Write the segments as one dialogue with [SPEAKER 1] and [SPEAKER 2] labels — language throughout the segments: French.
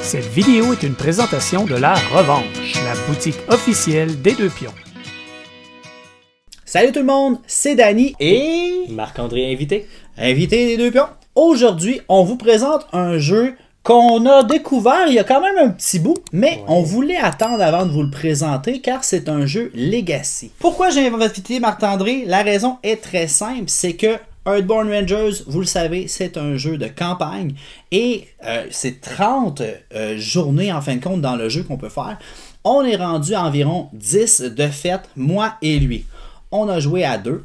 [SPEAKER 1] Cette vidéo est une présentation de La Revanche, la boutique officielle des Deux Pions.
[SPEAKER 2] Salut tout le monde, c'est Danny et
[SPEAKER 3] Marc-André invité.
[SPEAKER 2] Invité des Deux Pions. Aujourd'hui, on vous présente un jeu qu'on a découvert il y a quand même un petit bout, mais on voulait attendre avant de vous le présenter car c'est un jeu Legacy. Pourquoi j'ai invité Marc-André? La raison est très simple, c'est que Earthborn Rangers, vous le savez, c'est un jeu de campagne et c'est 30 journées en fin de compte dans le jeu qu'on peut faire. On est rendu à environ 10 de fait, moi et lui. On a joué à deux.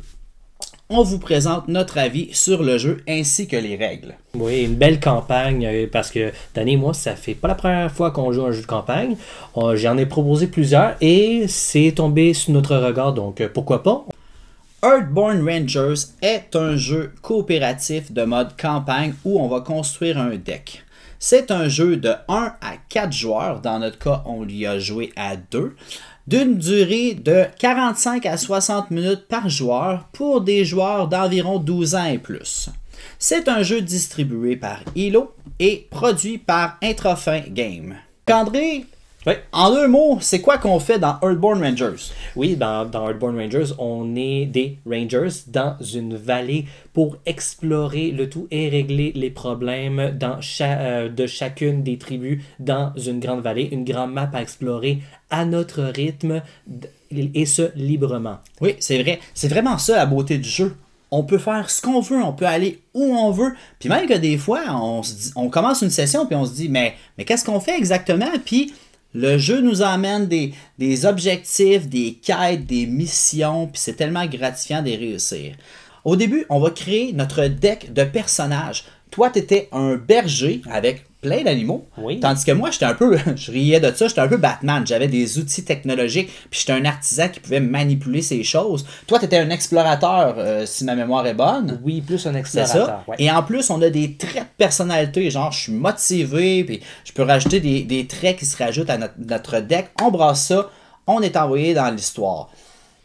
[SPEAKER 2] On vous présente notre avis sur le jeu ainsi que les règles.
[SPEAKER 3] Oui, une belle campagne parce que Danny et moi, ça fait pas la première fois qu'on joue à un jeu de campagne. J'en ai proposé plusieurs et c'est tombé sous notre regard, donc pourquoi pas?
[SPEAKER 2] Earthborn Rangers est un jeu coopératif de mode campagne où on va construire un deck. C'est un jeu de 1 à 4 joueurs, dans notre cas on y a joué à 2, d'une durée de 45 à 60 minutes par joueur pour des joueurs d'environ 12 ans et plus. C'est un jeu distribué par Elo et produit par Intrafin Game. André,
[SPEAKER 3] oui.
[SPEAKER 2] En deux mots, c'est quoi qu'on fait dans Earthborn Rangers?
[SPEAKER 3] Oui, dans Earthborn Rangers, on est des Rangers dans une vallée pour explorer le tout et régler les problèmes de chacune des tribus dans une grande vallée, une grande map à explorer à notre rythme et ce librement.
[SPEAKER 2] Oui, c'est vrai. C'est vraiment ça la beauté du jeu. On peut faire ce qu'on veut, on peut aller où on veut. Puis même que des fois, on commence une session puis on se dit, mais qu'est-ce qu'on fait exactement? Puis le jeu nous emmène des objectifs, des quêtes, des missions, puis c'est tellement gratifiant de réussir. Au début, on va créer notre deck de personnages. Toi, tu étais un berger avec plein d'animaux,
[SPEAKER 3] oui.
[SPEAKER 2] Tandis que moi, je riais de ça, j'étais un peu Batman. J'avais des outils technologiques, puis j'étais un artisan qui pouvait manipuler ces choses. Toi, tu étais un explorateur, si ma mémoire est bonne.
[SPEAKER 3] Oui, plus un explorateur.
[SPEAKER 2] Ouais. Et en plus, on a des traits de personnalité, genre je suis motivé, puis je peux rajouter des traits qui se rajoutent à notre deck. On brasse ça, on est envoyé dans l'histoire.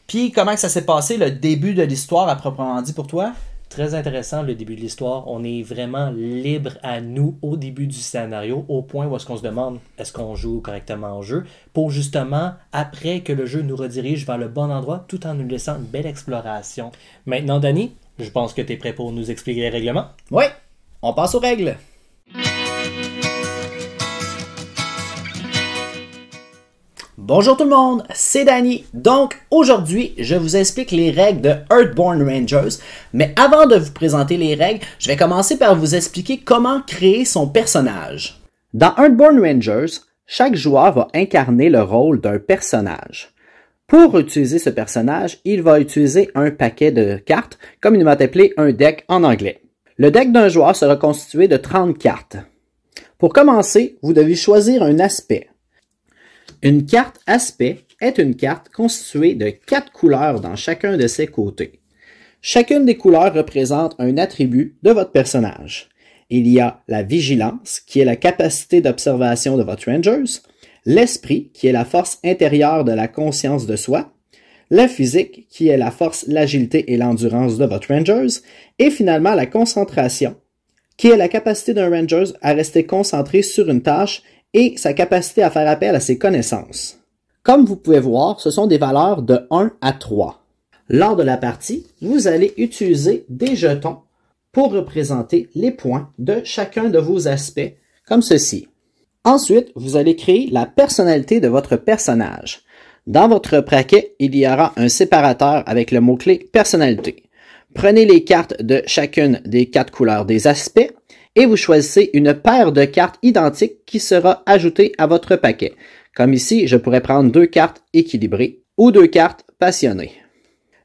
[SPEAKER 2] Puis, comment que ça s'est passé, le début de l'histoire à proprement dit pour toi?
[SPEAKER 3] Très intéressant le début de l'histoire. On est vraiment libre à nous au début du scénario, au point où est-ce qu'on se demande est-ce qu'on joue correctement au jeu, pour justement, après que le jeu nous redirige vers le bon endroit, tout en nous laissant une belle exploration. Maintenant, Danny, je pense que tu es prêt pour nous expliquer les règlements?
[SPEAKER 2] Oui, on passe aux règles. Bonjour tout le monde, c'est Danny. Donc aujourd'hui, je vous explique les règles de Earthborn Rangers. Mais avant de vous présenter les règles, je vais commencer par vous expliquer comment créer son personnage. Dans Earthborn Rangers, chaque joueur va incarner le rôle d'un personnage. Pour utiliser ce personnage, il va utiliser un paquet de cartes, comme il va appeler un deck en anglais. Le deck d'un joueur sera constitué de 30 cartes. Pour commencer, vous devez choisir un aspect. Une carte aspect est une carte constituée de 4 couleurs dans chacun de ses côtés. Chacune des couleurs représente un attribut de votre personnage. Il y a la vigilance, qui est la capacité d'observation de votre Rangers, l'esprit, qui est la force intérieure de la conscience de soi, la physique, qui est la force, l'agilité et l'endurance de votre Rangers, et finalement la concentration, qui est la capacité d'un Rangers à rester concentré sur une tâche et sa capacité à faire appel à ses connaissances. Comme vous pouvez voir, ce sont des valeurs de 1 à 3. Lors de la partie, vous allez utiliser des jetons pour représenter les points de chacun de vos aspects, comme ceci. Ensuite, vous allez créer la personnalité de votre personnage. Dans votre paquet, il y aura un séparateur avec le mot-clé « Personnalité ». Prenez les cartes de chacune des 4 couleurs des aspects et vous choisissez une paire de cartes identiques qui sera ajoutée à votre paquet. Comme ici, je pourrais prendre 2 cartes équilibrées ou 2 cartes passionnées.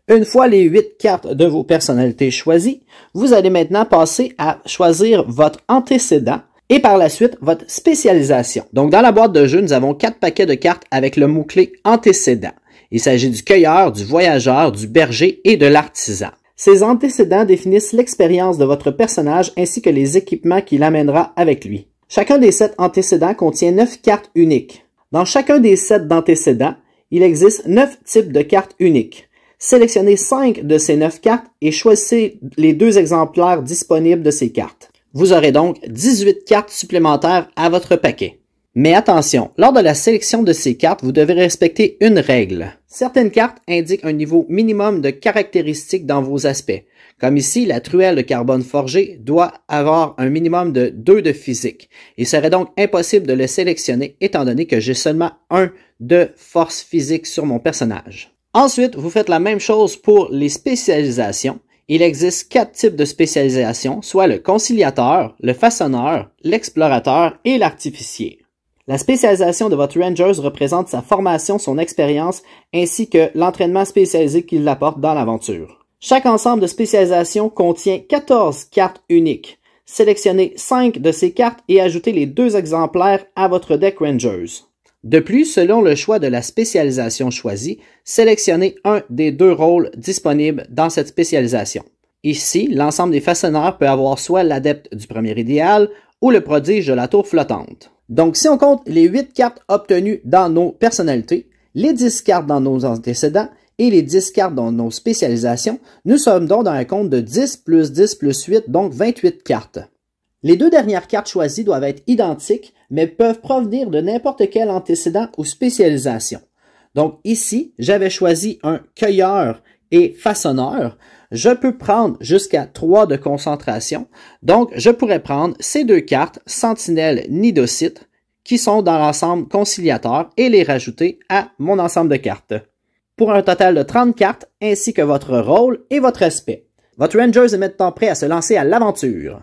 [SPEAKER 2] Une fois les 8 cartes de vos personnalités choisies, vous allez maintenant passer à choisir votre antécédent et par la suite votre spécialisation. Donc dans la boîte de jeu, nous avons 4 paquets de cartes avec le mot-clé antécédent. Il s'agit du cueilleur, du voyageur, du berger et de l'artisan. Ces antécédents définissent l'expérience de votre personnage ainsi que les équipements qu'il amènera avec lui. Chacun des 7 antécédents contient 9 cartes uniques. Dans chacun des 7 d'antécédents, il existe 9 types de cartes uniques. Sélectionnez 5 de ces 9 cartes et choisissez les 2 exemplaires disponibles de ces cartes. Vous aurez donc 18 cartes supplémentaires à votre paquet. Mais attention, lors de la sélection de ces cartes, vous devez respecter une règle. Certaines cartes indiquent un niveau minimum de caractéristiques dans vos aspects. Comme ici, la truelle de carbone forgé doit avoir un minimum de 2 de physique. Il serait donc impossible de le sélectionner étant donné que j'ai seulement 1 de force physique sur mon personnage. Ensuite, vous faites la même chose pour les spécialisations. Il existe 4 types de spécialisation, soit le conciliateur, le façonneur, l'explorateur et l'artificier. La spécialisation de votre Rangers représente sa formation, son expérience, ainsi que l'entraînement spécialisé qu'il apporte dans l'aventure. Chaque ensemble de spécialisation contient 14 cartes uniques. Sélectionnez 5 de ces cartes et ajoutez les 2 exemplaires à votre deck Rangers. De plus, selon le choix de la spécialisation choisie, sélectionnez un des 2 rôles disponibles dans cette spécialisation. Ici, l'ensemble des façonneurs peut avoir soit l'adepte du premier idéal ou le prodige de la tour flottante. Donc, si on compte les 8 cartes obtenues dans nos personnalités, les 10 cartes dans nos antécédents et les 10 cartes dans nos spécialisations, nous sommes donc dans un compte de 10 plus 10 plus 8, donc 28 cartes. Les 2 dernières cartes choisies doivent être identiques, mais peuvent provenir de n'importe quel antécédent ou spécialisation. Donc ici, j'avais choisi un cueilleur et façonneur. Je peux prendre jusqu'à 3 de concentration. Donc, je pourrais prendre ces 2 cartes, Sentinelle Nidocyte, qui sont dans l'ensemble conciliateur et les rajouter à mon ensemble de cartes. Pour un total de 30 cartes, ainsi que votre rôle et votre aspect. Votre Rangers est maintenant prêt à se lancer à l'aventure.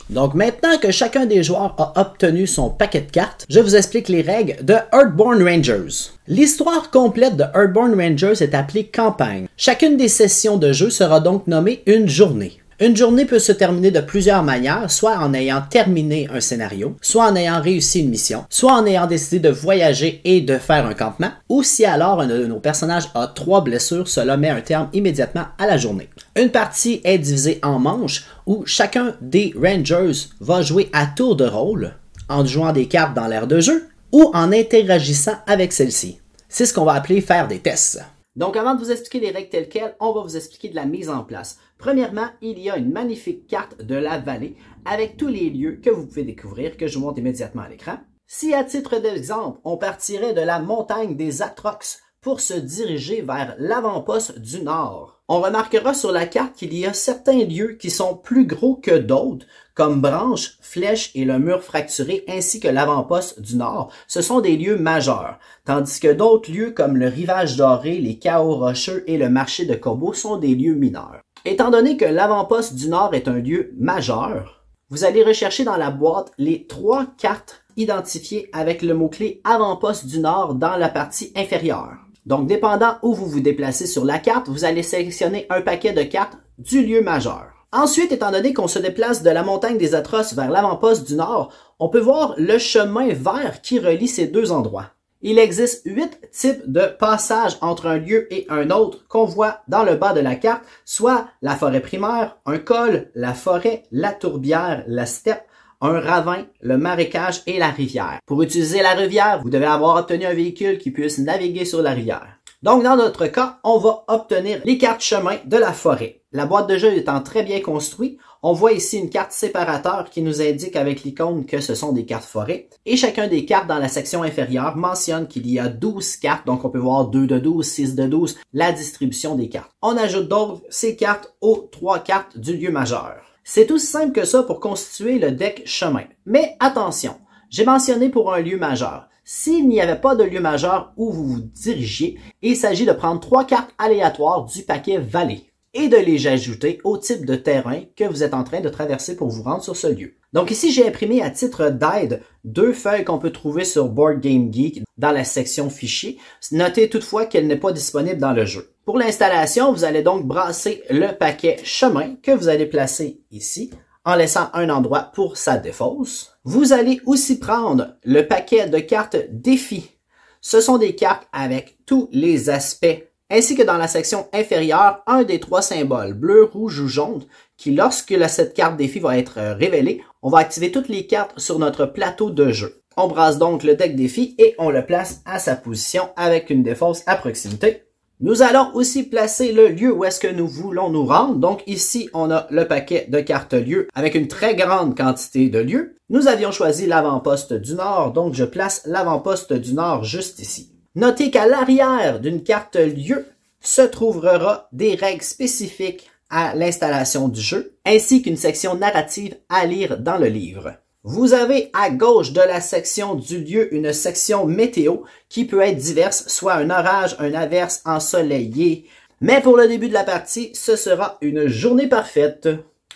[SPEAKER 2] Donc maintenant que chacun des joueurs a obtenu son paquet de cartes, je vous explique les règles de Earthborn Rangers. L'histoire complète de Earthborn Rangers est appelée campagne. Chacune des sessions de jeu sera donc nommée une journée. Une journée peut se terminer de plusieurs manières, soit en ayant terminé un scénario, soit en ayant réussi une mission, soit en ayant décidé de voyager et de faire un campement, ou si alors un de nos personnages a 3 blessures, cela met un terme immédiatement à la journée. Une partie est divisée en manches, où chacun des Rangers va jouer à tour de rôle, en jouant des cartes dans l'aire de jeu, ou en interagissant avec celles-ci. C'est ce qu'on va appeler faire des tests. Donc avant de vous expliquer les règles telles quelles, on va vous expliquer de la mise en place. Premièrement, il y a une magnifique carte de la vallée avec tous les lieux que vous pouvez découvrir, que je vous montre immédiatement à l'écran. Si à titre d'exemple, on partirait de la montagne des Atrox pour se diriger vers l'avant-poste du nord, on remarquera sur la carte qu'il y a certains lieux qui sont plus gros que d'autres, comme Branche, Flèche et le mur fracturé ainsi que l'avant-poste du nord. Ce sont des lieux majeurs, tandis que d'autres lieux comme le rivage doré, les chaos rocheux et le marché de Corbeau sont des lieux mineurs. Étant donné que l'avant-poste du nord est un lieu majeur, vous allez rechercher dans la boîte les 3 cartes identifiées avec le mot-clé avant-poste du nord dans la partie inférieure. Donc, dépendant où vous vous déplacez sur la carte, vous allez sélectionner un paquet de cartes du lieu majeur. Ensuite, étant donné qu'on se déplace de la montagne des Atroces vers l'avant-poste du nord, on peut voir le chemin vert qui relie ces 2 endroits. Il existe 8 types de passages entre un lieu et un autre qu'on voit dans le bas de la carte, soit la forêt primaire, un col, la forêt, la tourbière, la steppe, un ravin, le marécage et la rivière. Pour utiliser la rivière, vous devez avoir obtenu un véhicule qui puisse naviguer sur la rivière. Donc, dans notre cas, on va obtenir les cartes chemin de la forêt. La boîte de jeu étant très bien construite, on voit ici une carte séparateur qui nous indique avec l'icône que ce sont des cartes forêt. Et chacun des cartes dans la section inférieure mentionne qu'il y a 12 cartes, donc on peut voir 2 de 12, 6 de 12, la distribution des cartes. On ajoute donc ces cartes aux 3 cartes du lieu majeur. C'est aussi simple que ça pour constituer le deck chemin. Mais attention, j'ai mentionné pour un lieu majeur. S'il n'y avait pas de lieu majeur où vous vous dirigiez, il s'agit de prendre 3 cartes aléatoires du paquet vallée et de les ajouter au type de terrain que vous êtes en train de traverser pour vous rendre sur ce lieu. Donc ici, j'ai imprimé à titre d'aide 2 feuilles qu'on peut trouver sur Board Game Geek dans la section fichiers. Notez toutefois qu'elle n'est pas disponible dans le jeu. Pour l'installation, vous allez donc brasser le paquet chemin que vous allez placer ici, en laissant un endroit pour sa défausse. Vous allez aussi prendre le paquet de cartes défis. Ce sont des cartes avec tous les aspects, ainsi que dans la section inférieure, un des 3 symboles, bleu, rouge ou jaune, qui lorsque cette carte défi va être révélée, on va activer toutes les cartes sur notre plateau de jeu. On brasse donc le deck défi et on le place à sa position avec une défausse à proximité. Nous allons aussi placer le lieu où est-ce que nous voulons nous rendre. Donc ici, on a le paquet de cartes lieux avec une très grande quantité de lieux. Nous avions choisi l'avant-poste du Nord, donc je place l'avant-poste du Nord juste ici. Notez qu'à l'arrière d'une carte lieu se trouvera des règles spécifiques à l'installation du jeu, ainsi qu'une section narrative à lire dans le livre. Vous avez à gauche de la section du lieu une section météo qui peut être diverse, soit un orage, un averse, ensoleillé. Mais pour le début de la partie, ce sera une journée parfaite.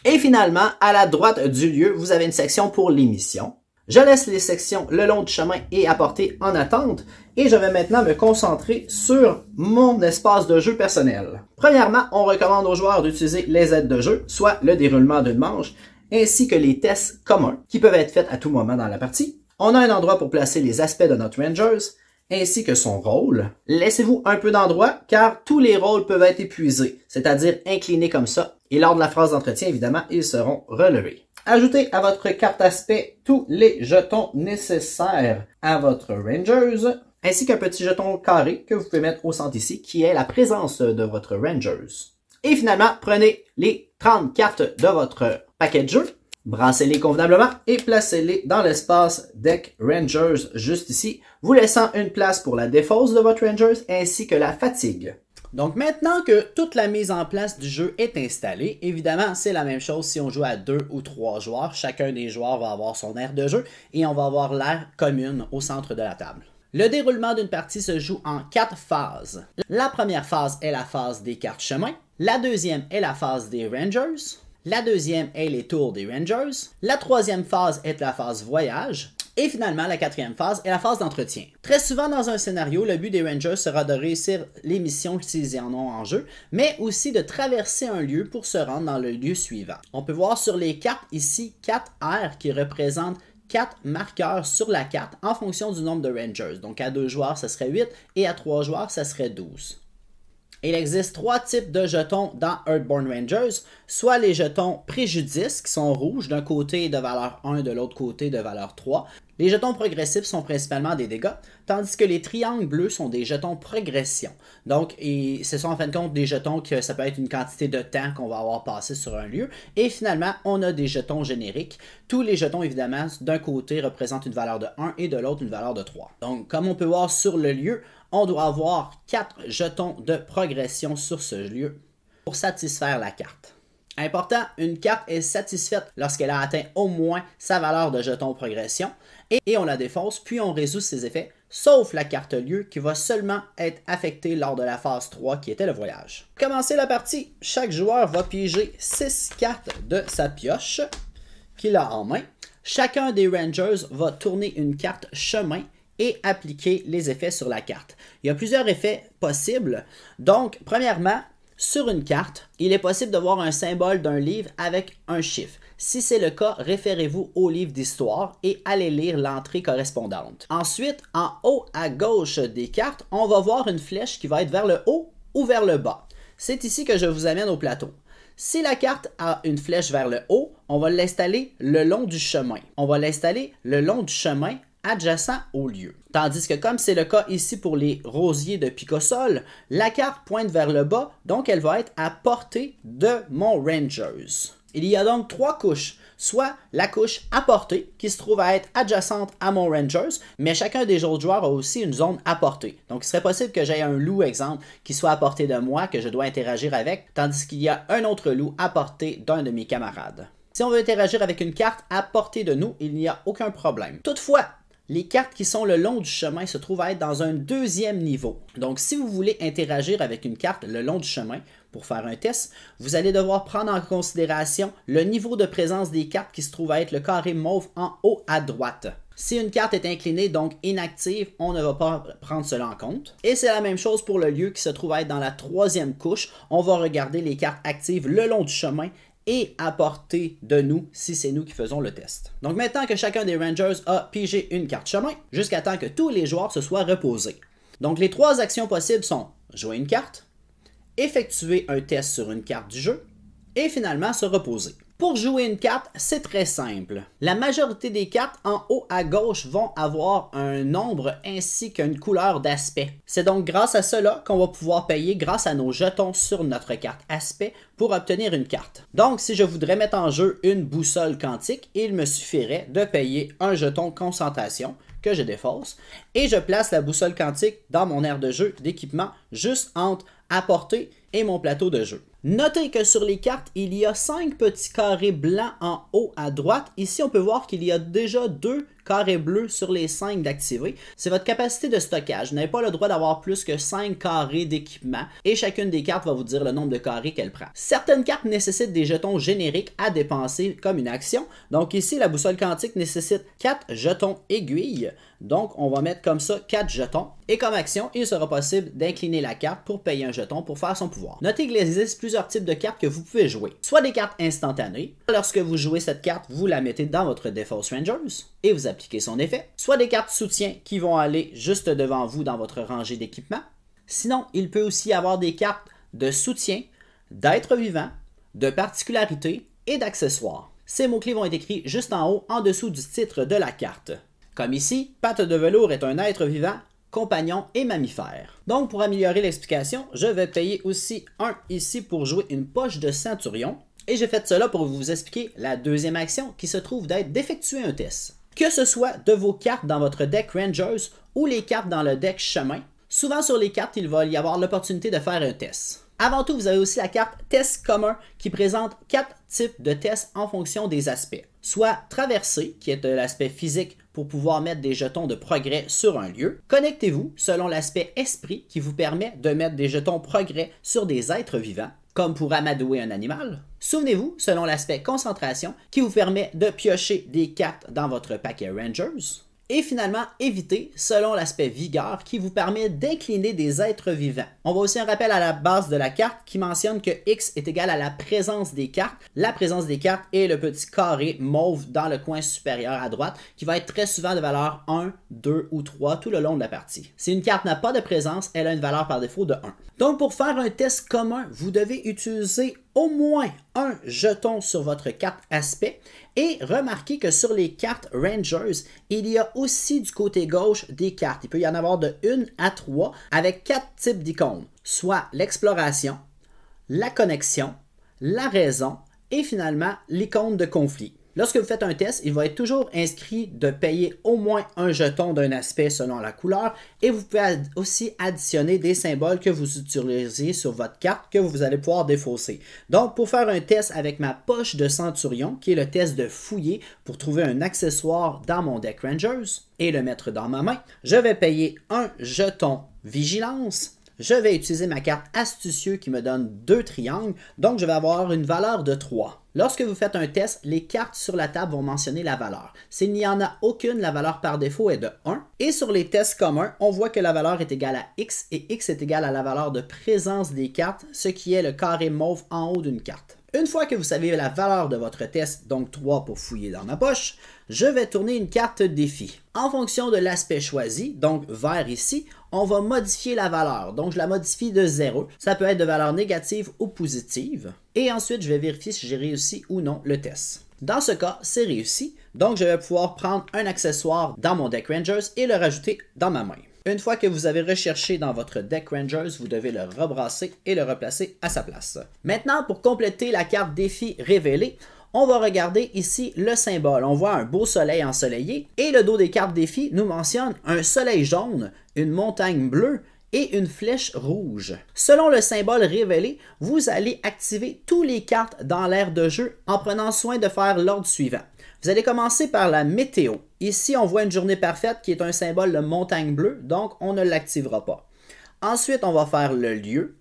[SPEAKER 2] Et finalement, à la droite du lieu, vous avez une section pour les missions. Je laisse les sections le long du chemin et à portée en attente. Et je vais maintenant me concentrer sur mon espace de jeu personnel. Premièrement, on recommande aux joueurs d'utiliser les aides de jeu, soit le déroulement d'une manche, ainsi que les tests communs qui peuvent être faits à tout moment dans la partie. On a un endroit pour placer les aspects de notre Rangers, ainsi que son rôle. Laissez-vous un peu d'endroit, car tous les rôles peuvent être épuisés, c'est-à-dire inclinés comme ça, et lors de la phase d'entretien, évidemment, ils seront relevés. Ajoutez à votre carte aspect tous les jetons nécessaires à votre Rangers, ainsi qu'un petit jeton carré que vous pouvez mettre au centre ici, qui est la présence de votre Rangers. Et finalement, prenez les 30 cartes de votre paquet de jeu, brassez-les convenablement et placez-les dans l'espace Deck Rangers juste ici, vous laissant une place pour la défausse de votre Rangers ainsi que la fatigue. Donc maintenant que toute la mise en place du jeu est installée, évidemment c'est la même chose si on joue à 2 ou 3 joueurs, chacun des joueurs va avoir son aire de jeu et on va avoir l'aire commune au centre de la table. Le déroulement d'une partie se joue en 4 phases. La première phase est la phase des cartes chemin, la deuxième est la phase des Rangers, la deuxième est les tours des Rangers, la troisième phase est la phase voyage, et finalement la quatrième phase est la phase d'entretien. Très souvent dans un scénario, le but des Rangers sera de réussir les missions qu'ils en ont en jeu, mais aussi de traverser un lieu pour se rendre dans le lieu suivant. On peut voir sur les cartes ici 4 aires qui représentent 4 marqueurs sur la carte en fonction du nombre de Rangers. Donc à 2 joueurs, ça serait 8 et à 3 joueurs, ça serait 12. Il existe 3 types de jetons dans Earthborn Rangers, soit les jetons préjudice qui sont rouges d'un côté de valeur 1, de l'autre côté de valeur 3. Les jetons progressifs sont principalement des dégâts, tandis que les triangles bleus sont des jetons progression. Donc, ce sont en fin de compte des jetons que ça peut être une quantité de temps qu'on va avoir passé sur un lieu. Et finalement, on a des jetons génériques. Tous les jetons, évidemment, d'un côté représentent une valeur de 1 et de l'autre une valeur de 3. Donc, comme on peut voir sur le lieu, on doit avoir 4 jetons de progression sur ce lieu pour satisfaire la carte. Important, une carte est satisfaite lorsqu'elle a atteint au moins sa valeur de jeton progression et on la défausse, puis on résout ses effets, sauf la carte lieu qui va seulement être affectée lors de la phase 3 qui était le voyage. Pour commencer la partie, chaque joueur va piger 6 cartes de sa pioche qu'il a en main. Chacun des Rangers va tourner une carte chemin et appliquer les effets sur la carte. Il y a plusieurs effets possibles. Donc, premièrement, sur une carte, il est possible de voir un symbole d'un livre avec un chiffre. Si c'est le cas, référez-vous au livre d'histoire et allez lire l'entrée correspondante. Ensuite, en haut à gauche des cartes, on va voir une flèche qui va être vers le haut ou vers le bas. C'est ici que je vous amène au plateau. Si la carte a une flèche vers le haut, on va l'installer le long du chemin. On va l'installer le long du chemin adjacent au lieu. Tandis que comme c'est le cas ici pour les rosiers de Picosol, la carte pointe vers le bas, donc elle va être à portée de mon Rangers. Il y a donc 3 couches, soit la couche à portée qui se trouve à être adjacente à mon Rangers, mais chacun des autres joueurs a aussi une zone à portée. Donc il serait possible que j'aie un loup, exemple, qui soit à portée de moi, que je dois interagir avec, tandis qu'il y a un autre loup à portée d'un de mes camarades. Si on veut interagir avec une carte à portée de nous, il n'y a aucun problème. Toutefois, les cartes qui sont le long du chemin se trouvent à être dans un deuxième niveau. Donc, si vous voulez interagir avec une carte le long du chemin pour faire un test, vous allez devoir prendre en considération le niveau de présence des cartes qui se trouve à être le carré mauve en haut à droite. Si une carte est inclinée, donc inactive, on ne va pas prendre cela en compte. Et c'est la même chose pour le lieu qui se trouve à être dans la 3e couche. On va regarder les cartes actives le long du chemin et à portée de nous si c'est nous qui faisons le test. Donc maintenant que chacun des Rangers a pigé une carte chemin, jusqu'à temps que tous les joueurs se soient reposés. Donc les 3 actions possibles sont jouer une carte, effectuer un test sur une carte du jeu et finalement se reposer. Pour jouer une carte, c'est très simple. La majorité des cartes en haut à gauche vont avoir un nombre ainsi qu'une couleur d'aspect. C'est donc grâce à cela qu'on va pouvoir payer grâce à nos jetons sur notre carte aspect pour obtenir une carte. Donc si je voudrais mettre en jeu une boussole quantique, il me suffirait de payer un jeton concentration que je défausse et je place la boussole quantique dans mon aire de jeu d'équipement juste entre à portée et mon plateau de jeu. Notez que sur les cartes, il y a 5 petits carrés blancs en haut à droite. Ici, on peut voir qu'il y a déjà 2 carrés bleus sur les 5 d'activer. C'est votre capacité de stockage. Vous n'avez pas le droit d'avoir plus que 5 carrés d'équipement et chacune des cartes va vous dire le nombre de carrés qu'elle prend. Certaines cartes nécessitent des jetons génériques à dépenser comme une action. Donc ici, la boussole quantique nécessite 4 jetons aiguilles. Donc, on va mettre comme ça 4 jetons. Et comme action, il sera possible d'incliner la carte pour payer un jeton pour faire son pouvoir. Notez qu'il existe plusieurs types de cartes que vous pouvez jouer. Soit des cartes instantanées. Lorsque vous jouez cette carte, vous la mettez dans votre Default Rangers et vous appliquez son effet. Soit des cartes soutien qui vont aller juste devant vous dans votre rangée d'équipement. Sinon, il peut aussi y avoir des cartes de soutien, d'êtres vivants, de particularités et d'accessoires. Ces mots-clés vont être écrits juste en haut, en dessous du titre de la carte. Comme ici, Patte de velours est un être vivant, compagnon et mammifère. Donc pour améliorer l'explication, je vais payer aussi un ici pour jouer une poche de centurion. Et j'ai fait cela pour vous expliquer la deuxième action qui se trouve d'être d'effectuer un test. Que ce soit de vos cartes dans votre deck Rangers ou les cartes dans le deck chemin, souvent sur les cartes, il va y avoir l'opportunité de faire un test. Avant tout, vous avez aussi la carte Test commun qui présente 4 types de tests en fonction des aspects. Soit traversée, qui est de l'aspect physique pour pouvoir mettre des jetons de progrès sur un lieu. Connectez-vous, selon l'aspect esprit qui vous permet de mettre des jetons progrès sur des êtres vivants, comme pour amadouer un animal. Souvenez-vous, selon l'aspect concentration, qui vous permet de piocher des cartes dans votre paquet Rangers. Et finalement, éviter, selon l'aspect vigueur, qui vous permet d'incliner des êtres vivants. On va aussi un rappel à la base de la carte qui mentionne que X est égal à la présence des cartes. La présence des cartes est le petit carré mauve dans le coin supérieur à droite, qui va être très souvent de valeur 1, 2 ou 3 tout le long de la partie. Si une carte n'a pas de présence, elle a une valeur par défaut de 1. Donc pour faire un test commun, vous devez utiliser au moins un jeton sur votre carte aspect et remarquez que sur les cartes Rangers, il y a aussi du côté gauche des cartes. Il peut y en avoir de 1 à 3 avec 4 types d'icônes, soit l'exploration, la connexion, la raison et finalement l'icône de conflit. Lorsque vous faites un test, il va être toujours inscrit de payer au moins un jeton d'un aspect selon la couleur et vous pouvez aussi additionner des symboles que vous utilisez sur votre carte que vous allez pouvoir défausser. Donc pour faire un test avec ma poche de centurion, qui est le test de fouiller pour trouver un accessoire dans mon deck Rangers et le mettre dans ma main, je vais payer un jeton vigilance. Je vais utiliser ma carte astucieux qui me donne 2 triangles, donc je vais avoir une valeur de 3. Lorsque vous faites un test, les cartes sur la table vont mentionner la valeur. S'il n'y en a aucune, la valeur par défaut est de 1. Et sur les tests communs, on voit que la valeur est égale à X et X est égal à la valeur de présence des cartes, ce qui est le carré mauve en haut d'une carte. Une fois que vous savez la valeur de votre test, donc 3 pour fouiller dans ma poche, je vais tourner une carte défi. En fonction de l'aspect choisi, donc vert ici, on va modifier la valeur. Donc je la modifie de 0. Ça peut être de valeur négative ou positive. Et ensuite, je vais vérifier si j'ai réussi ou non le test. Dans ce cas, c'est réussi. Donc je vais pouvoir prendre un accessoire dans mon deck Rangers et le rajouter dans ma main. Une fois que vous avez recherché dans votre deck Rangers, vous devez le rebrasser et le replacer à sa place. Maintenant, pour compléter la carte défi révélée, on va regarder ici le symbole. On voit un beau soleil ensoleillé et le dos des cartes défi nous mentionne un soleil jaune, une montagne bleue et une flèche rouge. Selon le symbole révélé, vous allez activer toutes les cartes dans l'aire de jeu en prenant soin de faire l'ordre suivant. Vous allez commencer par la météo. Ici, on voit une journée parfaite qui est un symbole de montagne bleue, donc on ne l'activera pas. Ensuite, on va faire le lieu,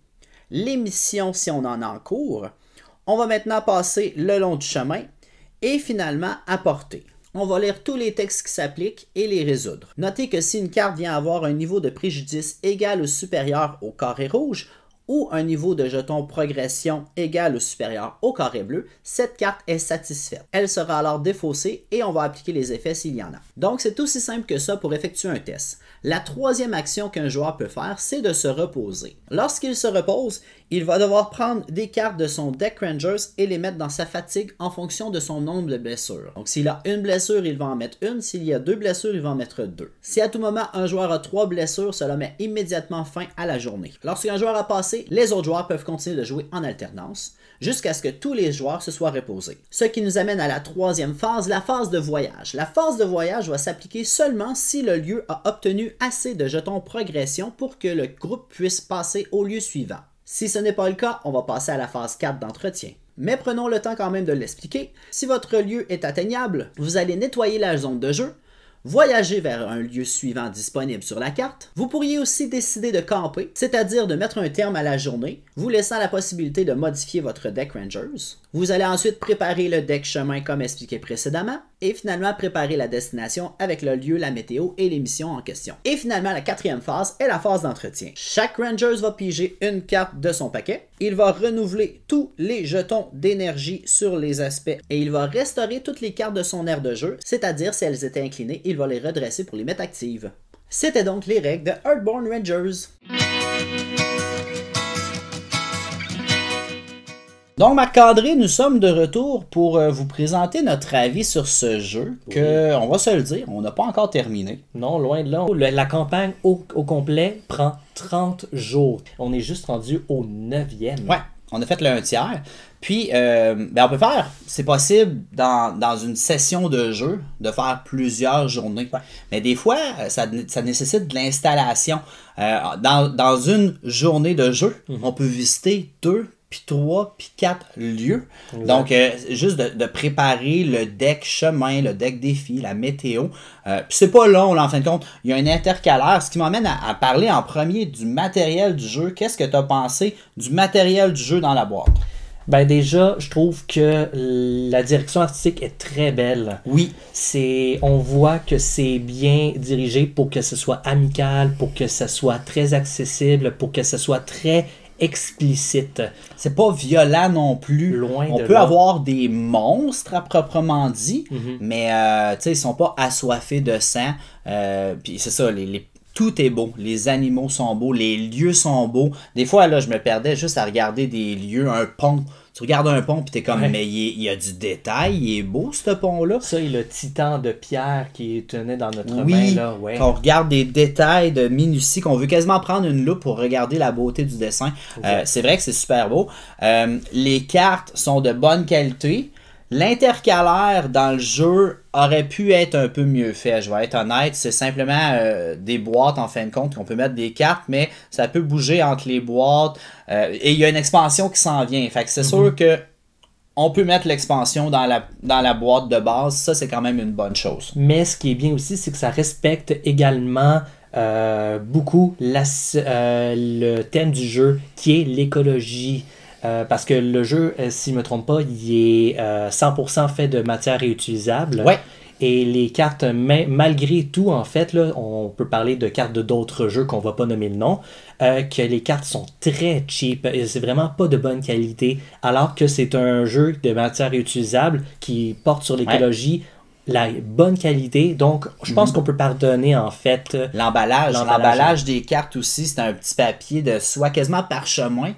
[SPEAKER 2] les missions si on en a en cours. On va maintenant passer le long du chemin et finalement apporter. On va lire tous les textes qui s'appliquent et les résoudre. Notez que si une carte vient avoir un niveau de préjudice égal ou supérieur au carré rouge, ou un niveau de jeton progression égal ou supérieur au carré bleu, cette carte est satisfaite. Elle sera alors défaussée et on va appliquer les effets s'il y en a. Donc c'est aussi simple que ça pour effectuer un test. La troisième action qu'un joueur peut faire, c'est de se reposer. Lorsqu'il se repose, il va devoir prendre des cartes de son deck Rangers et les mettre dans sa fatigue en fonction de son nombre de blessures. Donc s'il a une blessure, il va en mettre une. S'il y a 2 blessures, il va en mettre 2. Si à tout moment un joueur a 3 blessures, cela met immédiatement fin à la journée. Lorsqu'un joueur a passé, les autres joueurs peuvent continuer de jouer en alternance jusqu'à ce que tous les joueurs se soient reposés. Ce qui nous amène à la troisième phase, la phase de voyage. La phase de voyage va s'appliquer seulement si le lieu a obtenu assez de jetons progression pour que le groupe puisse passer au lieu suivant. Si ce n'est pas le cas, on va passer à la phase 4 d'entretien. Mais prenons le temps quand même de l'expliquer. Si votre lieu est atteignable, vous allez nettoyer la zone de jeu, voyager vers un lieu suivant disponible sur la carte. Vous pourriez aussi décider de camper, c'est-à-dire de mettre un terme à la journée, vous laissant la possibilité de modifier votre deck Rangers. Vous allez ensuite préparer le deck chemin comme expliqué précédemment, et finalement préparer la destination avec le lieu, la météo et les missions en question. Et finalement, la quatrième phase est la phase d'entretien. Chaque Rangers va piger une carte de son paquet, il va renouveler tous les jetons d'énergie sur les aspects et il va restaurer toutes les cartes de son aire de jeu, c'est-à-dire si elles étaient inclinées, il va les redresser pour les mettre actives. C'était donc les règles de Earthborn Rangers. Donc, Marc-André, nous sommes de retour pour vous présenter notre avis sur ce jeu que, on va se le dire, on n'a pas encore terminé.
[SPEAKER 3] Non, loin de là. La campagne au complet prend 30 jours. On est juste rendu au 9e.
[SPEAKER 2] Ouais, on a fait le 1/3. Puis, on peut faire, c'est possible dans une session de jeu, de faire plusieurs journées. Ouais. Mais des fois, ça nécessite de l'installation. Dans une journée de jeu, on peut visiter 2, puis 3, puis 4 lieux. Exact. Donc, juste de préparer le deck chemin, le deck défi, la météo. Puis c'est pas long, là, en fin de compte. Il y a un intercalaire, ce qui m'amène à parler en premier du matériel du jeu. Qu'est-ce que tu as pensé du matériel du jeu dans la boîte?
[SPEAKER 3] Ben déjà, je trouve que la direction artistique est très belle.
[SPEAKER 2] Oui.
[SPEAKER 3] On voit que c'est bien dirigé pour que ce soit amical, pour que ce soit très accessible, pour que ce soit très explicite.
[SPEAKER 2] C'est pas violent non plus.
[SPEAKER 3] Loin de
[SPEAKER 2] On peut avoir des monstres à proprement dit, mais ils sont pas assoiffés de sang. Puis c'est ça, tout est beau. Les animaux sont beaux, les lieux sont beaux. Des fois, là, je me perdais juste à regarder des lieux, un pont. Tu regardes un pont puis t'es comme, mais il y a du détail, il est beau ce pont-là.
[SPEAKER 3] Ça, et le titan de pierre qui tenait dans notre main, là. Ouais.
[SPEAKER 2] Qu'on regarde des détails de minutie, qu'on veut quasiment prendre une loupe pour regarder la beauté du dessin. C'est vrai que c'est super beau. Les cartes sont de bonne qualité. L'intercalaire dans le jeu aurait pu être un peu mieux fait, je vais être honnête. C'est simplement des boîtes en fin de compte qu'on peut mettre des cartes, mais ça peut bouger entre les boîtes. Et il y a une expansion qui s'en vient. Fait que c'est sûr que on peut mettre l'expansion dans la boîte de base. Ça, c'est quand même une bonne chose.
[SPEAKER 3] Mais ce qui est bien aussi, c'est que ça respecte également beaucoup le thème du jeu, qui est l'écologie. Parce que le jeu, si je ne me trompe pas, il est 100% fait de matière réutilisable.
[SPEAKER 2] Ouais.
[SPEAKER 3] Et les cartes, malgré tout, en fait, là, on peut parler de cartes d'autres jeux qu'on ne va pas nommer le nom, que les cartes sont très cheap. C'est vraiment pas de bonne qualité. Alors que c'est un jeu de matière réutilisable qui porte sur l'écologie. La bonne qualité, donc je pense qu'on peut pardonner en fait
[SPEAKER 2] l'emballage des cartes aussi. C'est un petit papier de soie quasiment parchemin.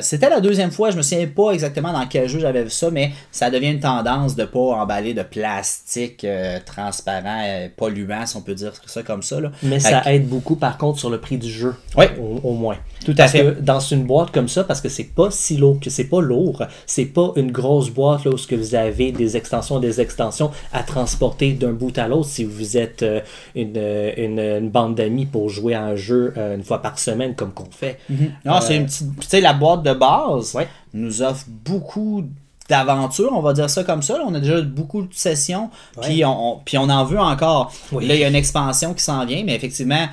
[SPEAKER 2] C'était la deuxième fois, je me souviens pas exactement dans quel jeu j'avais vu ça, mais ça devient une tendance de pas emballer de plastique transparent, polluant, si on peut dire ça comme ça là.
[SPEAKER 3] Mais ça aide beaucoup par contre sur le prix du jeu. Au moins.
[SPEAKER 2] Tout à fait.
[SPEAKER 3] Que dans une boîte comme ça, parce que c'est pas si lourd, que c'est pas lourd, c'est pas une grosse boîte là où vous avez des extensions à transporter d'un bout à l'autre si vous êtes une bande d'amis pour jouer à un jeu une fois par semaine comme qu'on fait.
[SPEAKER 2] Non, c'est une petite... Tu sais, la boîte de base nous offre beaucoup d'aventures, on va dire ça comme ça. Là, on a déjà beaucoup de sessions, puis on en veut encore. Là, il y a une expansion qui s'en vient, mais effectivement...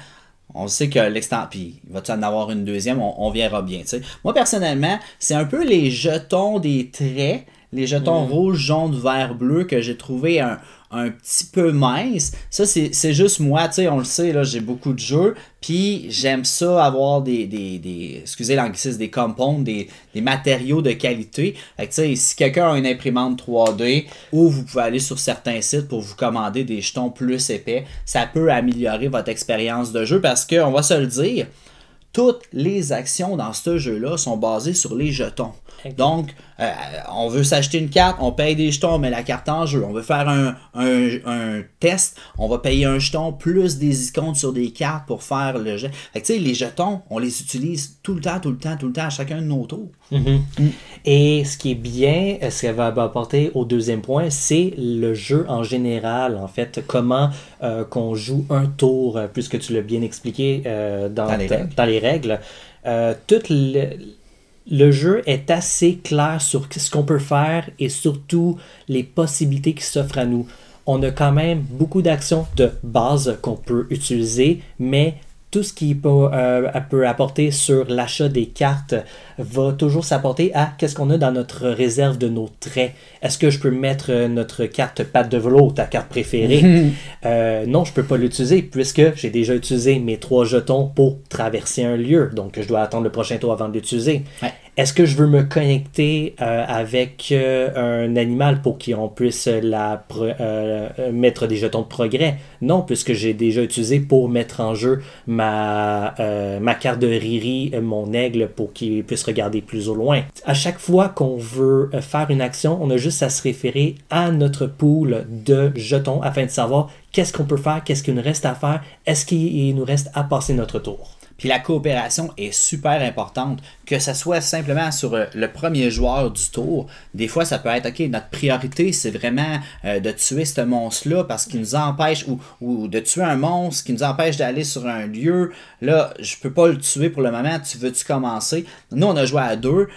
[SPEAKER 2] On sait que l'extension, puis il va-tu en avoir une deuxième, on verra bien. T'sais. Moi, personnellement, c'est un peu les jetons des traits, les jetons rouge, jaune, vert, bleu que j'ai trouvé un petit peu mince. Ça, c'est juste moi, tu sais, on le sait, là, j'ai beaucoup de jeux, puis j'aime ça avoir excusez l'anglicisme, des compounds, des matériaux de qualité. Fait que, tu sais, si quelqu'un a une imprimante 3D, ou vous pouvez aller sur certains sites pour vous commander des jetons plus épais, ça peut améliorer votre expérience de jeu, parce qu'on va se le dire, toutes les actions dans ce jeu-là sont basées sur les jetons.
[SPEAKER 3] Exact.
[SPEAKER 2] Donc, on veut s'acheter une carte, on paye des jetons, on met la carte en jeu. On veut faire un test, on va payer un jeton plus des icônes sur des cartes pour faire le jet. Fait que tu sais, les jetons, on les utilise tout le temps, à chacun de nos tours.
[SPEAKER 3] Et ce qui est bien, ce qu'elle va apporter au deuxième point, c'est le jeu en général, en fait, comment qu'on joue un tour, puisque tu l'as bien expliqué dans les règles. Tout le jeu est assez clair sur ce qu'on peut faire et surtout les possibilités qui s'offrent à nous. On a quand même beaucoup d'actions de base qu'on peut utiliser, mais tout ce qui peut apporter sur l'achat des cartes va toujours s'apporter à qu'est-ce qu'on a dans notre réserve de nos traits. Est-ce que je peux mettre notre carte patte de velours, ta carte préférée? Non, je peux pas l'utiliser puisque j'ai déjà utilisé mes 3 jetons pour traverser un lieu. Donc, je dois attendre le prochain tour avant de l'utiliser.
[SPEAKER 2] Ouais.
[SPEAKER 3] Est-ce que je veux me connecter avec un animal pour qu'on puisse mettre des jetons de progrès? Non, puisque j'ai déjà utilisé pour mettre en jeu ma carte de Riri, mon aigle, pour qu'il puisse regarder plus au loin. À chaque fois qu'on veut faire une action, on a juste à se référer à notre pool de jetons afin de savoir qu'est-ce qu'on peut faire, qu'est-ce qu'il nous reste à faire, est-ce qu'il nous reste à passer notre tour.
[SPEAKER 2] Puis la coopération est super importante, que ce soit simplement sur le premier joueur du tour. Des fois, ça peut être, OK, notre priorité, c'est vraiment de tuer ce monstre-là parce qu'il nous empêche, ou de tuer un monstre qui nous empêche d'aller sur un lieu. Là, je peux pas le tuer pour le moment, tu veux-tu commencer? Nous, on a joué à 2.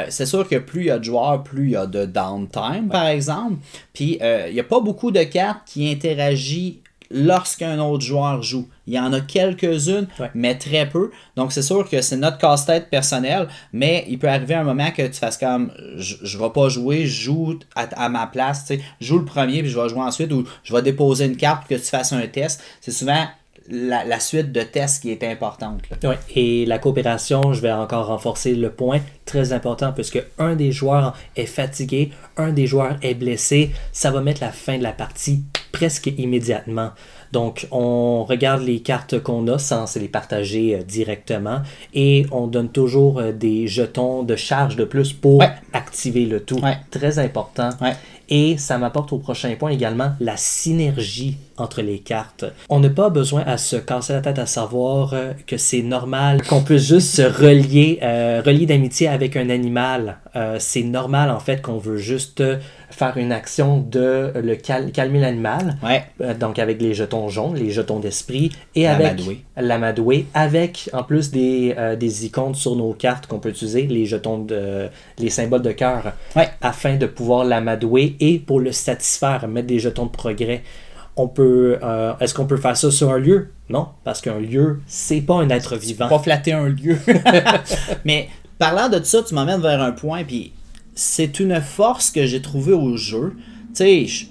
[SPEAKER 2] C'est sûr que plus il y a de joueurs, plus il y a de downtime, par exemple. Puis, il n'y a pas beaucoup de cartes qui interagissent lorsqu'un autre joueur joue. Il y en a quelques-unes, mais très peu. Donc, c'est sûr que c'est notre casse-tête personnel, mais il peut arriver un moment que tu fasses comme je ne vais pas jouer, je joue à ma place. Tu sais, je joue le premier, puis je vais jouer ensuite, ou je vais déposer une carte pour que tu fasses un test. C'est souvent la suite de tests qui est importante.
[SPEAKER 3] Oui, et la coopération, je vais encore renforcer le point, très important, puisque un des joueurs est fatigué, un des joueurs est blessé, ça va mettre la fin de la partie presque immédiatement. Donc, on regarde les cartes qu'on a sans se les partager directement et on donne toujours des jetons de charge de plus pour activer le tout. Très important. Et ça m'apporte au prochain point également la synergie entre les cartes. On n'a pas besoin à se casser la tête à savoir que c'est normal qu'on puisse juste se relier d'amitié avec un animal. C'est normal en fait qu'on veut juste faire une action de calmer l'animal. Donc avec les jetons jaunes, les jetons d'esprit et avec l'amadoué, avec en plus des icônes sur nos cartes qu'on peut utiliser, les symboles de cœur, afin de pouvoir l'amadouer et pour le satisfaire, mettre des jetons de progrès. Est-ce qu'on peut faire ça sur un lieu? Non, parce qu'un lieu, c'est pas un être vivant.
[SPEAKER 2] Pas flatter un lieu. Mais parlant de ça, tu m'emmènes vers un point, puis c'est une force que j'ai trouvée au jeu. Tu sais,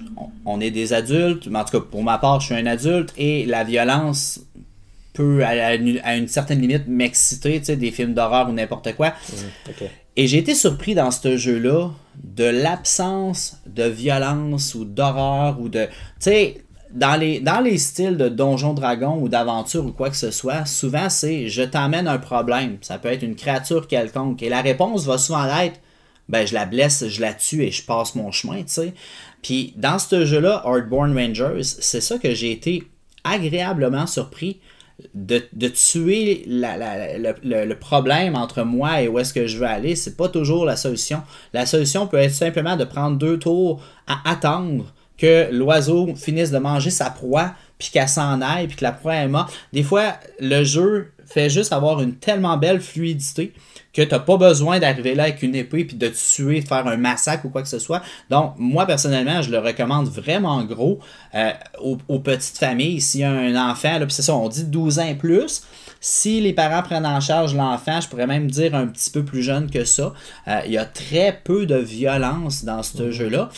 [SPEAKER 2] on est des adultes, mais en tout cas, pour ma part, je suis un adulte, et la violence peut, à une certaine limite, m'exciter, tu sais, des films d'horreur ou n'importe quoi. Et j'ai été surpris dans ce jeu-là de l'absence de violence ou d'horreur ou de... Tu sais, dans les styles de Donjon Dragon ou d'aventure ou quoi que ce soit, souvent c'est « je t'emmène un problème ». Ça peut être une créature quelconque. Et la réponse va souvent être « ben je la blesse, je la tue et je passe mon chemin », tu sais. Puis dans ce jeu-là, Earthborn Rangers, c'est ça que j'ai été agréablement surpris de tuer le problème entre moi et où est-ce que je veux aller. C'est pas toujours la solution. La solution peut être simplement de prendre 2 tours à attendre que l'oiseau finisse de manger sa proie, puis qu'elle s'en aille, puis que la proie est morte. Des fois, le jeu fait juste avoir une tellement belle fluidité que tu n'as pas besoin d'arriver là avec une épée puis de te tuer, de faire un massacre ou quoi que ce soit. Donc, moi, personnellement, je le recommande vraiment gros aux petites familles. S'il y a un enfant, là, puis c'est ça, on dit 12 ans et plus. Si les parents prennent en charge l'enfant, je pourrais même dire un petit peu plus jeune que ça. Il y a très peu de violence dans ce jeu-là.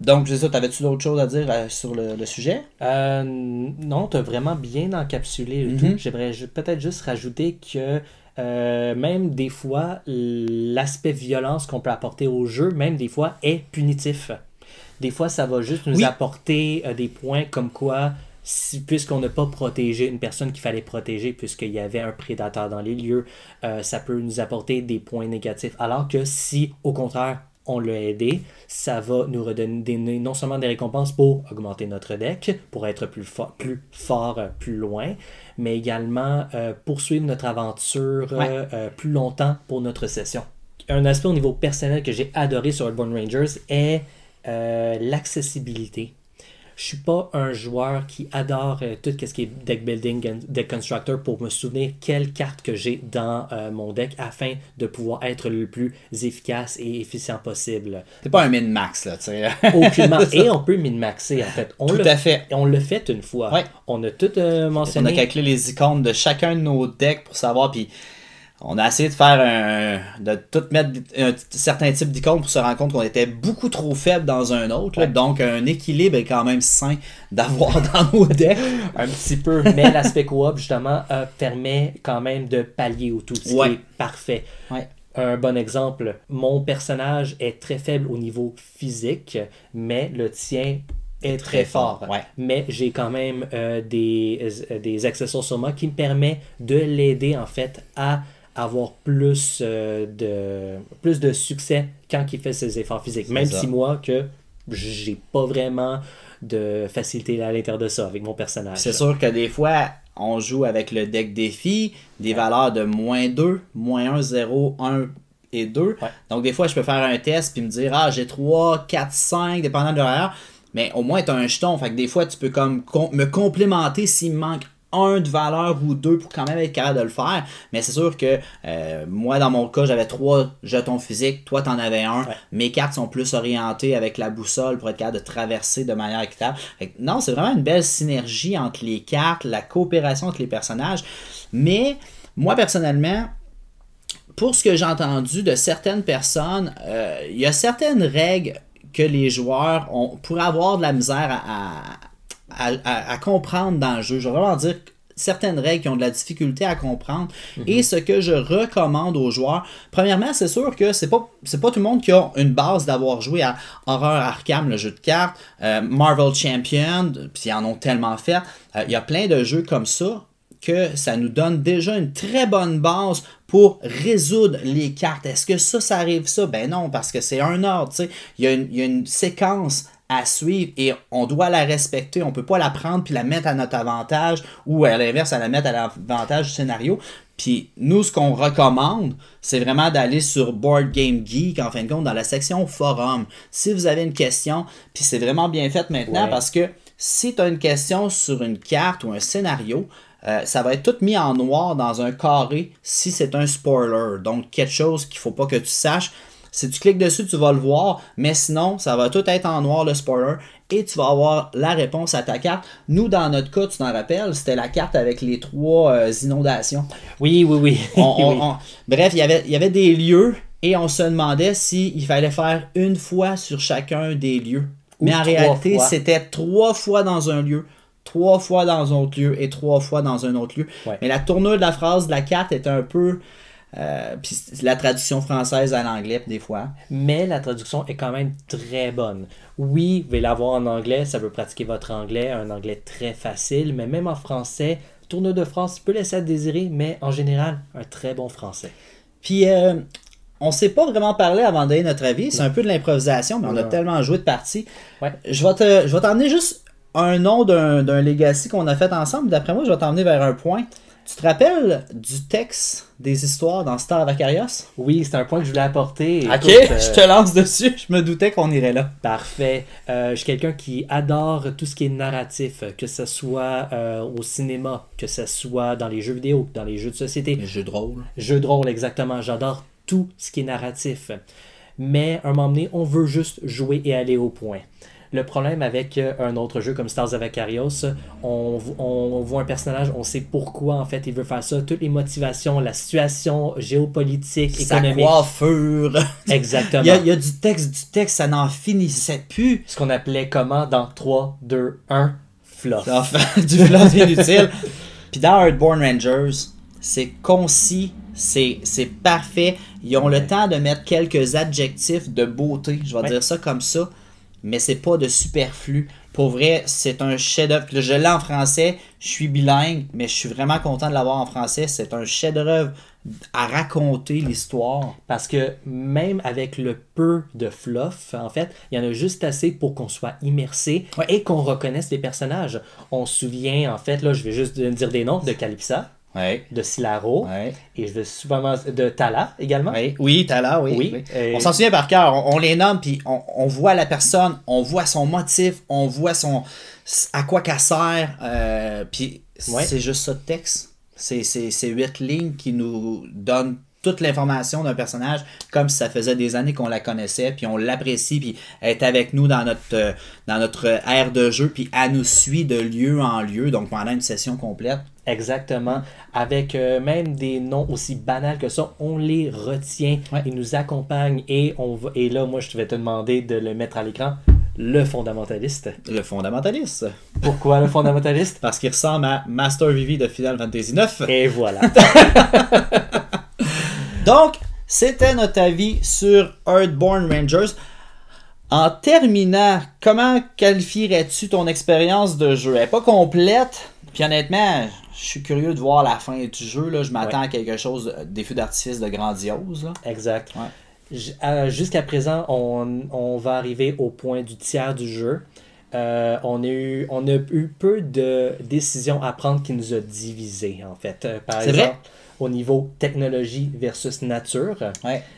[SPEAKER 2] Donc, c'est ça, t'avais-tu d'autres choses à dire sur le sujet?
[SPEAKER 3] Non, t'as vraiment bien encapsulé le tout. J'aimerais peut-être juste rajouter que même des fois, l'aspect violence qu'on peut apporter au jeu, même des fois, est punitif. Des fois, ça va juste nous apporter des points comme quoi puisqu'on n'a pas protégé une personne qu'il fallait protéger, puisqu'il y avait un prédateur dans les lieux, ça peut nous apporter des points négatifs. Alors que si, au contraire, on l'a aidé, ça va nous redonner non seulement des récompenses pour augmenter notre deck, pour être plus fort, plus loin, mais également poursuivre notre aventure plus longtemps pour notre session. Un aspect au niveau personnel que j'ai adoré sur Earthborn Rangers est l'accessibilité. Je suis pas un joueur qui adore tout ce qui est deck building, deck constructor pour me souvenir quelles cartes que j'ai dans mon deck afin de pouvoir être le plus efficace et efficient possible.
[SPEAKER 2] T'es pas un min-max, là, tu sais.
[SPEAKER 3] Aucunement. Et on peut min-maxer, en fait.
[SPEAKER 2] Tout à fait.
[SPEAKER 3] On l'a fait une fois.
[SPEAKER 2] Ouais.
[SPEAKER 3] On a tout mentionné.
[SPEAKER 2] On a calculé les icônes de chacun de nos decks pour savoir, puis on a essayé de faire de tout mettre un certain type d'icônes pour se rendre compte qu'on était beaucoup trop faible dans un autre. Là. Donc, un équilibre est quand même sain d'avoir dans nos decks.
[SPEAKER 3] Un petit peu, mais l'aspect coop, justement, permet quand même de pallier au tout, ce qui est parfait.
[SPEAKER 2] Ouais.
[SPEAKER 3] Un bon exemple, mon personnage est très faible au niveau physique, mais le tien est très fort.
[SPEAKER 2] Ouais.
[SPEAKER 3] Mais j'ai quand même des accessoires sur moi qui me permettent de l'aider, en fait, à avoir plus de succès quand il fait ses efforts physiques. Même si moi, que j'ai pas vraiment de facilité à l'intérieur de ça avec mon personnage.
[SPEAKER 2] C'est sûr que des fois, on joue avec le deck défi, des valeurs de -2, -1, 0, 1 et 2. Ouais. Donc des fois, je peux faire un test puis me dire, j'ai 3, 4, 5, dépendant de l'horaire. Mais au moins, tu as un jeton. Fait que des fois, tu peux comme me complémenter s'il me manque un de valeur ou deux pour quand même être capable de le faire. Mais c'est sûr que moi, dans mon cas, j'avais 3 jetons physiques. Toi, tu en avais un. Ouais. Mes cartes sont plus orientées avec la boussole pour être capable de traverser de manière équitable. Fait que, non, c'est vraiment une belle synergie entre les cartes, la coopération entre les personnages. Mais moi, personnellement, pour ce que j'ai entendu de certaines personnes, il y a certaines règles que les joueurs pourraient avoir de la misère à comprendre dans le jeu. Je vais vraiment dire certaines règles qui ont de la difficulté à comprendre. Et ce que je recommande aux joueurs, premièrement, c'est sûr que c'est pas tout le monde qui a une base d'avoir joué à Horror Arkham, le jeu de cartes, Marvel Champion, puis ils en ont tellement fait. Il y a plein de jeux comme ça que ça nous donne déjà une très bonne base pour résoudre les cartes. Est-ce que ça arrive ça? Ben non, parce que c'est un ordre, tu sais. Il y a une séquence à suivre et on doit la respecter. On ne peut pas la prendre puis la mettre à notre avantage ou à l'inverse, à la mettre à l'avantage du scénario. Puis nous, ce qu'on recommande, c'est vraiment d'aller sur Board Game Geek, en fin de compte, dans la section forum. Si vous avez une question, puis c'est vraiment bien fait maintenant parce que si tu as une question sur une carte ou un scénario, ça va être tout mis en noir dans un carré si c'est un spoiler. Donc, quelque chose qu'il ne faut pas que tu saches. Si tu cliques dessus, tu vas le voir, mais sinon, ça va tout être en noir, le spoiler, et tu vas avoir la réponse à ta carte. Nous, dans notre cas, tu t'en rappelles, c'était la carte avec les 3 inondations.
[SPEAKER 3] Oui.
[SPEAKER 2] Bref, il y avait des lieux, et on se demandait s'il fallait faire une fois sur chacun des lieux. Mais en réalité, c'était 3 fois dans un lieu, 3 fois dans un autre lieu, et 3 fois dans un autre lieu. Ouais. Mais la tournure de la phrase de la carte était un peu... puis la traduction française à l'anglais des fois. Mais
[SPEAKER 3] la traduction est quand même très bonne. Oui, vous pouvez l'avoir en anglais, ça veut pratiquer votre anglais, un anglais très facile, mais même en français, tournure de phrase peut laisser à désirer, mais en général, un très bon français.
[SPEAKER 2] Puis on ne s'est pas vraiment parlé avant de donner notre avis, c'est un peu de l'improvisation, mais on a tellement joué de parties. Ouais. Je vais t'emmener juste un nom d'un legacy qu'on a fait ensemble, d'après moi, je vais t'emmener vers un point. Tu te rappelles du texte des histoires dans Star of Acarios?
[SPEAKER 3] Oui, c'est un point que je voulais apporter.
[SPEAKER 2] Ok, je te lance dessus. Je me doutais qu'on irait là.
[SPEAKER 3] Parfait. Je suis quelqu'un qui adore tout ce qui est narratif, que ce soit au cinéma, que ce soit dans les jeux vidéo, dans les jeux de société.
[SPEAKER 2] Les jeux de rôle.
[SPEAKER 3] Jeux de rôle, exactement. J'adore tout ce qui est narratif. Mais à un moment donné, on veut juste jouer et aller au point. Le problème avec un autre jeu comme Stars of Acarios, on voit un personnage, on sait pourquoi en fait il veut faire ça, toutes les motivations, la situation géopolitique, économique.
[SPEAKER 2] Sa coiffure.
[SPEAKER 3] Exactement.
[SPEAKER 2] il y a du texte, ça n'en finissait plus.
[SPEAKER 3] Ce qu'on appelait comment dans 3, 2, 1, fluff.
[SPEAKER 2] Du fluff inutile. Puis dans Earthborn Rangers, c'est concis, c'est parfait. Ils ont le temps de mettre quelques adjectifs de beauté, je vais dire ça comme ça. Mais c'est pas de superflu. Pour vrai, c'est un chef-d'œuvre. Je l'ai en français, je suis bilingue, mais je suis vraiment content de l'avoir en français. C'est un chef-d'œuvre à raconter l'histoire.
[SPEAKER 3] Parce que même avec le peu de fluff, en fait, il y en a juste assez pour qu'on soit immersé et qu'on reconnaisse les personnages. On se souvient, en fait, là, je vais juste dire des noms, de Calypsa, de Silaro, et je vais souvent de Tala également.
[SPEAKER 2] Oui, Tala, oui. On s'en souvient par cœur, on les nomme, puis on voit la personne, on voit son motif, on voit à quoi qu'elle sert, puis c'est juste ça de texte. C'est 8 lignes qui nous donnent toute l'information d'un personnage comme si ça faisait des années qu'on la connaissait, puis on l'apprécie, puis elle est avec nous dans notre aire de jeu, puis elle nous suit de lieu en lieu, donc pendant une session complète.
[SPEAKER 3] Exactement. Avec même des noms aussi banals que ça, on les retient. Ils nous accompagnent et là, moi, je vais te demander de le mettre à l'écran. Le fondamentaliste.
[SPEAKER 2] Le fondamentaliste.
[SPEAKER 3] Pourquoi le fondamentaliste?
[SPEAKER 2] Parce qu'il ressemble à Master Vivi de Final Fantasy IX.
[SPEAKER 3] Et voilà.
[SPEAKER 2] Donc, c'était notre avis sur Earthborn Rangers. En terminant, comment qualifierais-tu ton expérience de jeu? Elle n'est pas complète, puis honnêtement, je suis curieux de voir la fin du jeu. Là. Je m'attends à quelque chose, des feux d'artifice de grandiose. Là.
[SPEAKER 3] Exact. Jusqu'à présent, on va arriver au point du tiers du jeu. On a eu peu de décisions à prendre qui nous a divisés, en fait. Par exemple, vrai? Au niveau technologie versus nature.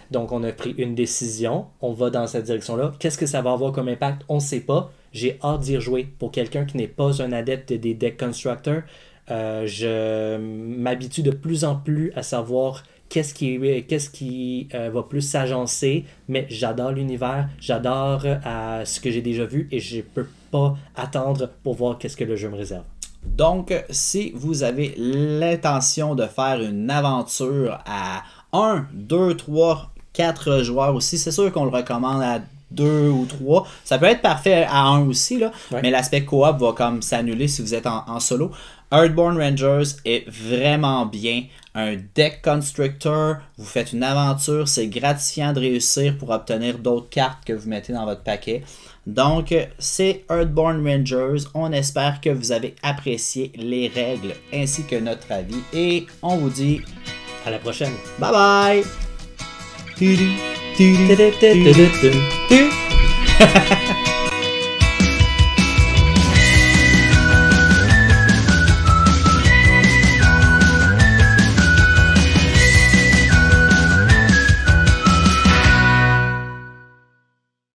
[SPEAKER 3] Donc, on a pris une décision. On va dans cette direction-là. Qu'est-ce que ça va avoir comme impact? On ne sait pas. J'ai hâte d'y rejouer. Pour quelqu'un qui n'est pas un adepte des deck constructors, je m'habitue de plus en plus à savoir qu'est-ce qui va plus s'agencer, mais j'adore l'univers, j'adore ce que j'ai déjà vu et je peux pas attendre pour voir qu'est-ce que le jeu me réserve.
[SPEAKER 2] Donc, si vous avez l'intention de faire une aventure à 1, 2, 3, 4 joueurs aussi, c'est sûr qu'on le recommande à 2 ou 3. Ça peut être parfait à 1 aussi, là, mais l'aspect coop va comme s'annuler si vous êtes en solo. Earthborn Rangers est vraiment bien. Un deck constructor, vous faites une aventure, c'est gratifiant de réussir pour obtenir d'autres cartes que vous mettez dans votre paquet. Donc, c'est Earthborn Rangers. On espère que vous avez apprécié les règles ainsi que notre avis. Et on vous dit
[SPEAKER 3] à la prochaine.
[SPEAKER 2] Bye bye!